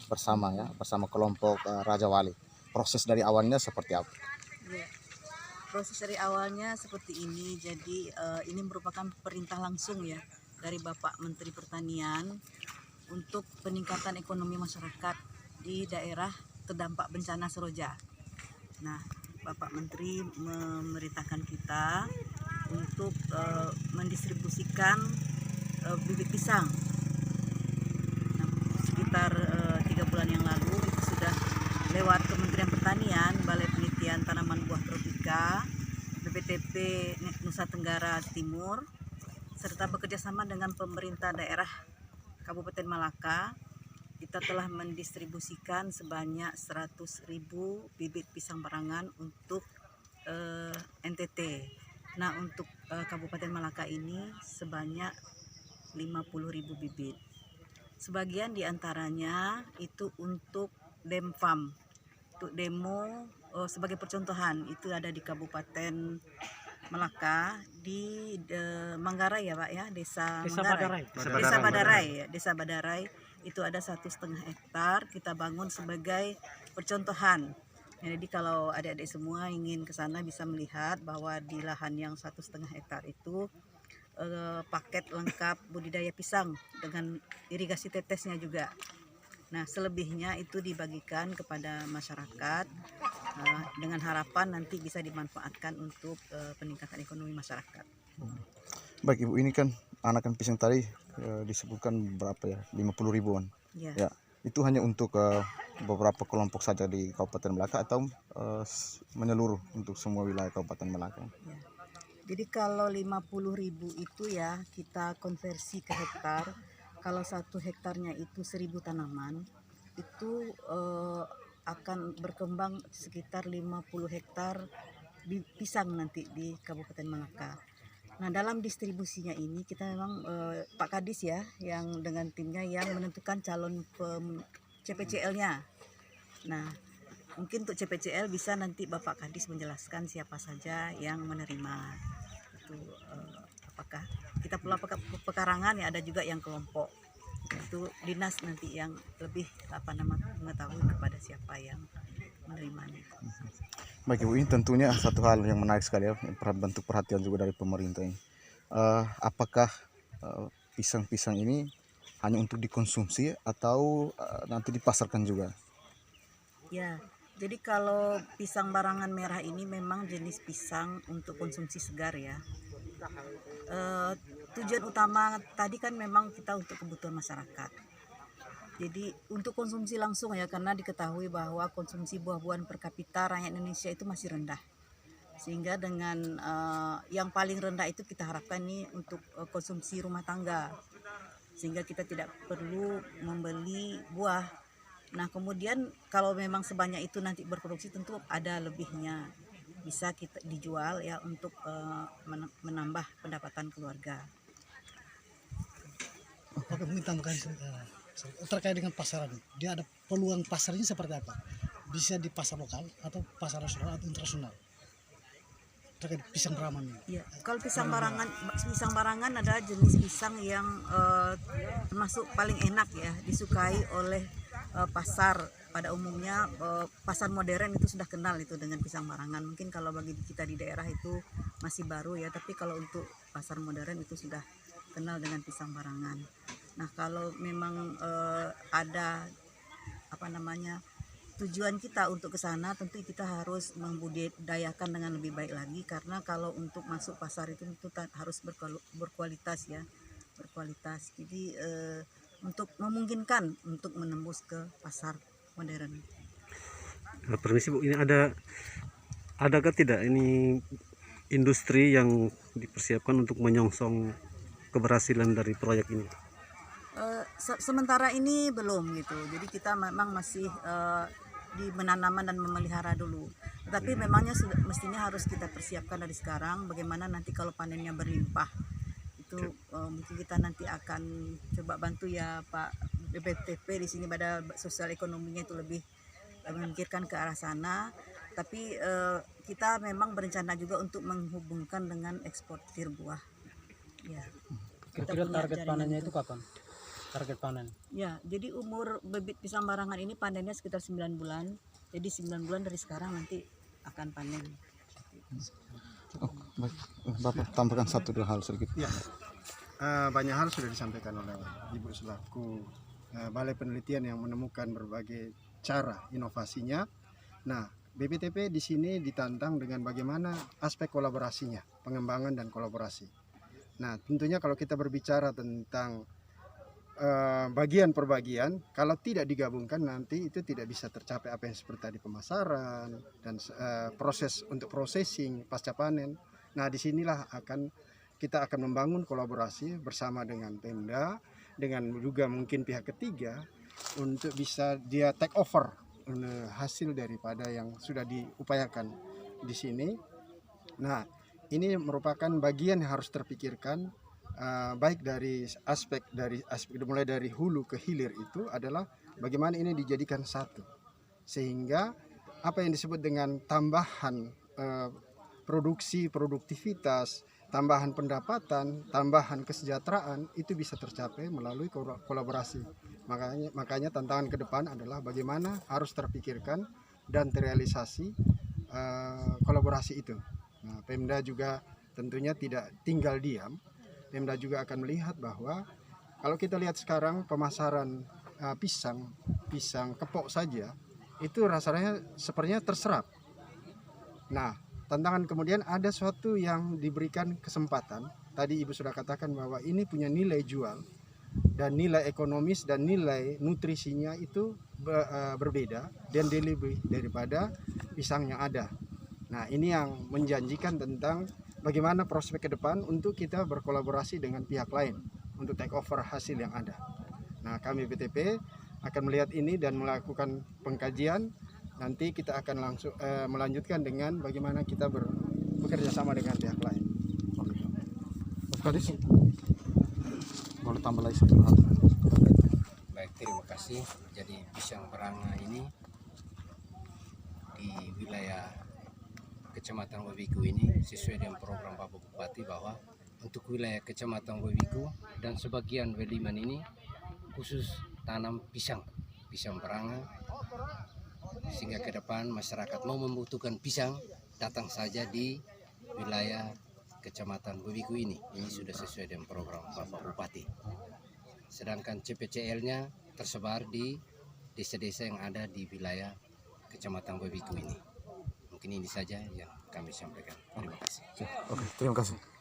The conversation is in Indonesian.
bersama ya, bersama kelompok Raja Wali. Proses dari awalnya seperti apa? Ya, proses dari awalnya seperti ini. Jadi ini merupakan perintah langsung ya dari Bapak Menteri Pertanian untuk peningkatan ekonomi masyarakat di daerah terdampak bencana Seroja. Nah, Bapak Menteri memerintahkan kita untuk mendistribusikan bibit pisang. Nah, sekitar 3 bulan yang lalu itu sudah lewat Kementerian Pertanian, Balai Penelitian Tanaman Buah Tropika, BPTP Nusa Tenggara Timur, serta bekerjasama dengan pemerintah daerah Kabupaten Malaka. Kita telah mendistribusikan sebanyak 100.000 bibit pisang barangan untuk NTT. Nah, untuk Kabupaten Malaka ini sebanyak 50.000 bibit. Sebagian diantaranya itu untuk Demfam, untuk demo sebagai percontohan. Itu ada di Kabupaten Malaka, di Manggarai ya Pak ya, Desa Manggarai. Desa Badarai itu ada 1,5 hektar kita bangun sebagai percontohan. Jadi kalau adik-adik semua ingin ke sana bisa melihat bahwa di lahan yang 1,5 hektar itu paket lengkap budidaya pisang dengan irigasi tetesnya juga. Nah, selebihnya itu dibagikan kepada masyarakat dengan harapan nanti bisa dimanfaatkan untuk peningkatan ekonomi masyarakat. Baik Ibu, ini kan anakan pisang tadi disebutkan berapa ya, 50 ribuan ya. Itu hanya untuk beberapa kelompok saja di Kabupaten Malaka atau menyeluruh untuk semua wilayah Kabupaten Malaka? Ya. Jadi kalau 50.000 itu ya kita konversi ke hektar. Kalau 1 hektarnya itu 1.000 tanaman, itu akan berkembang sekitar 50 hektar pisang nanti di Kabupaten Malaka. Nah, dalam distribusinya ini kita memang Pak Kadis ya yang dengan timnya yang menentukan calon CPCL-nya. Nah, mungkin untuk CPCL bisa nanti Bapak Kadis menjelaskan siapa saja yang menerima. Itu apakah kita pula pekarangan ya, ada juga yang kelompok. Itu dinas nanti yang lebih mengetahui kepada siapa yang menerimanya. Baik Ibu, ini tentunya satu hal yang menarik sekali ya, bentuk perhatian juga dari pemerintah ini. Apakah pisang-pisang ini hanya untuk dikonsumsi atau nanti dipasarkan juga? Ya, jadi kalau pisang barangan merah ini memang jenis pisang untuk konsumsi segar ya. Tujuan utama tadi kan memang kita untuk kebutuhan masyarakat. Jadi untuk konsumsi langsung ya, karena diketahui bahwa konsumsi buah-buahan per kapita rakyat Indonesia itu masih rendah. Sehingga dengan yang paling rendah itu kita harapkan ini untuk konsumsi rumah tangga. Sehingga kita tidak perlu membeli buah. Nah, kemudian kalau memang sebanyak itu nanti berproduksi tentu ada lebihnya. Bisa kita dijual ya untuk menambah pendapatan keluarga. Oke, terkait dengan pasaran, dia ada peluang pasarnya seperti apa? Bisa di pasar lokal atau pasar nasional atau internasional? Terkait pisang barangan ini. Ya, kalau pisang barangan adalah jenis pisang yang termasuk paling enak ya, disukai oleh pasar pada umumnya. Pasar modern itu sudah kenal itu dengan pisang barangan. Mungkin kalau bagi kita di daerah itu masih baru ya, tapi kalau untuk pasar modern itu sudah kenal dengan pisang barangan. Nah, kalau memang ada tujuan kita untuk ke sana, tentu kita harus membudidayakan dengan lebih baik lagi, karena kalau untuk masuk pasar itu harus berkualitas ya, berkualitas. Jadi untuk memungkinkan untuk menembus ke pasar modern. Permisi Bu, ini adakah tidak ini industri yang dipersiapkan untuk menyongsong keberhasilan dari proyek ini? Sementara ini belum gitu. Jadi kita memang masih di menanaman dan memelihara dulu. Tetapi memangnya mestinya harus kita persiapkan dari sekarang. Bagaimana nanti kalau panennya berlimpah itu mungkin kita nanti akan coba bantu ya Pak BPTP di sini pada sosial ekonominya itu lebih memikirkan ke arah sana. Tapi kita memang berencana juga untuk menghubungkan dengan eksportir buah. Ya. Kira-kira target panennya itu kapan? target panen. Ya, jadi umur bibit pisang barangan ini panennya sekitar 9 bulan. Jadi 9 bulan dari sekarang nanti akan panen. Oh, baik. Bapak tambahkan satu dua hal sedikit. Ya, banyak hal sudah disampaikan oleh Ibu selaku Balai Penelitian yang menemukan berbagai cara inovasinya. Nah, BPTP di sini ditantang dengan bagaimana aspek kolaborasinya, pengembangan dan kolaborasi. Nah, tentunya kalau kita berbicara tentang bagian per bagian, kalau tidak digabungkan nanti itu tidak bisa tercapai apa yang seperti tadi pemasaran dan proses untuk processing pasca panen. Nah, disinilah kita akan membangun kolaborasi bersama dengan Pemda, dengan juga mungkin pihak ketiga untuk bisa dia take over hasil daripada yang sudah diupayakan di sini. Nah, ini merupakan bagian yang harus terpikirkan, baik dari aspek mulai dari hulu ke hilir itu adalah bagaimana ini dijadikan satu, sehingga apa yang disebut dengan tambahan produktivitas, tambahan pendapatan, tambahan kesejahteraan itu bisa tercapai melalui kolaborasi. Makanya tantangan ke depan adalah bagaimana harus terpikirkan dan terrealisasi kolaborasi itu. Nah, Pemda juga tentunya tidak tinggal diam. Pemda juga akan melihat bahwa kalau kita lihat sekarang pemasaran pisang kepok saja itu rasanya sepertinya terserap. Nah, tantangan kemudian ada suatu yang diberikan kesempatan. Tadi Ibu sudah katakan bahwa ini punya nilai jual dan nilai ekonomis dan nilai nutrisinya itu berbeda dan lebih daripada pisang yang ada. Nah, ini yang menjanjikan tentang bagaimana prospek ke depan untuk kita berkolaborasi dengan pihak lain untuk take over hasil yang ada. Nah, kami BTP akan melihat ini dan melakukan pengkajian. Nanti kita akan langsung melanjutkan dengan bagaimana kita bekerja sama dengan pihak lain. Oke. Kadis, boleh tambah lagi satu hal? Baik, terima kasih. Jadi pisang Baranga ini di wilayah Kecamatan Wewiku ini sesuai dengan program Bapak Bupati bahwa untuk wilayah Kecamatan Wewiku dan sebagian Weliman ini khusus tanam pisang Baranga, sehingga ke depan masyarakat mau membutuhkan pisang datang saja di wilayah Kecamatan Wewiku ini. Ini sudah sesuai dengan program Bapak Bupati. Sedangkan CPCL-nya tersebar di desa-desa yang ada di wilayah Kecamatan Wewiku ini. Mungkin ini saja yang kami sampaikan. Terima kasih. Oke, terima kasih.